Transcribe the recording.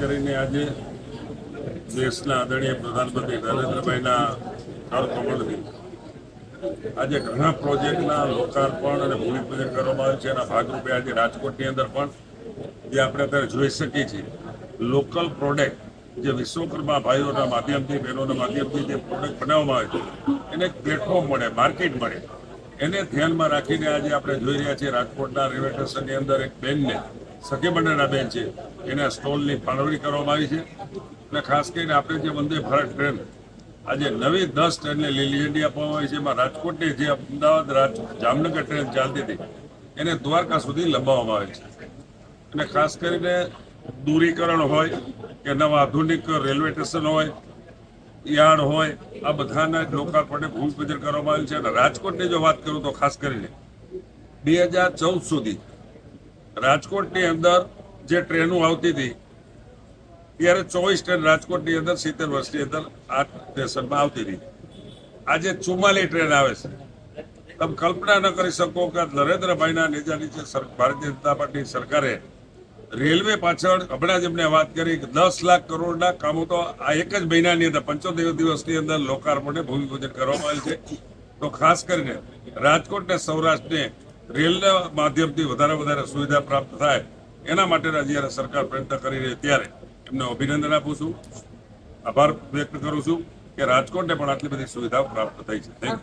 કરીને આજે દેશના આદરણીય પ્રધાનમંત્રી નરેન્દ્રભાઈના કમળથી આજે ઘણા પ્રોજેક્ટના લોકાર્પણ અને ભૂમિપૂજન કરવામાં આવે છે. એના ભાગરૂપે આજે રાજકોટની અંદર પણ જે આપણે અત્યારે જોઈ શકીએ છીએ લોકલ પ્રોડક્ટ જે વિશ્વકર્મા ભાઈઓના માધ્યમથી બહેનોના માધ્યમથી જે પ્રોડક્ટ બનાવવામાં આવે છે એને એક પ્લેટફોર્મ મળે, માર્કેટ મળે, એને ધ્યાનમાં રાખીને આજે આપણે જોઈ રહ્યા છીએ રાજકોટના રેલવે સ્ટેશનની અંદર એક બેનને સખી મંડળના બેન છે એના સ્ટોલની ફાળવણી કરવામાં આવી છે. અને ખાસ કરીને આપણે જે વંદે ભારત ટ્રેન આજે નવી 10 ટ્રેનને લીલી ઝંડી આપવામાં આવી છે. એમાં રાજકોટની જે અમદાવાદ જામનગર ટ્રેન ચાલતી હતી એને દ્વારકા સુધી લંબાવવામાં આવે છે. અને ખાસ કરીને દૂરીકરણ હોય કે નવા આધુનિક રેલવે સ્ટેશન હોય, યાર્ડ હોય, આ બધાના લોકાર્પણને ભૂમિપૂજન કરવામાં આવ્યું છે. અને રાજકોટની જો વાત કરું તો ખાસ કરીને 2014 સુધી રાજકોટની અંદર જે ટ્રેનો આવતી હતી ત્યારે 24 ટ્રેન રાજકોટની અંદર 70 વર્ષની અંદર આ સ્ટેશનમાં આવતી હતી. આજે 44 ટ્રેન આવે છે. તમે કલ્પના ન કરી શકો કે નરેન્દ્રભાઈના નેજા નીચે ભારતીય જનતા પાર્ટી સરકારે રેલવે પાછળ હમણાં જ એમને વાત કરી 10 લાખ કરોડના કામો તો આ એક જ મહિનાની અંદર 75 દિવસની અંદર લોકાર્પણને ભૂમિપૂજન કરવામાં આવ્યું છે. તો ખાસ કરીને રાજકોટ ને સૌરાષ્ટ્રને રેલના માધ્યમથી વધારે સુવિધા પ્રાપ્ત થાય એના માટેના જ્યારે સરકાર પ્રયત્ન કરી રહી ત્યારે એમને અભિનંદન આપું છું, આભાર વ્યક્ત કરું છું કે રાજકોટને પણ આટલી બધી સુવિધાઓ પ્રાપ્ત થઈ છે.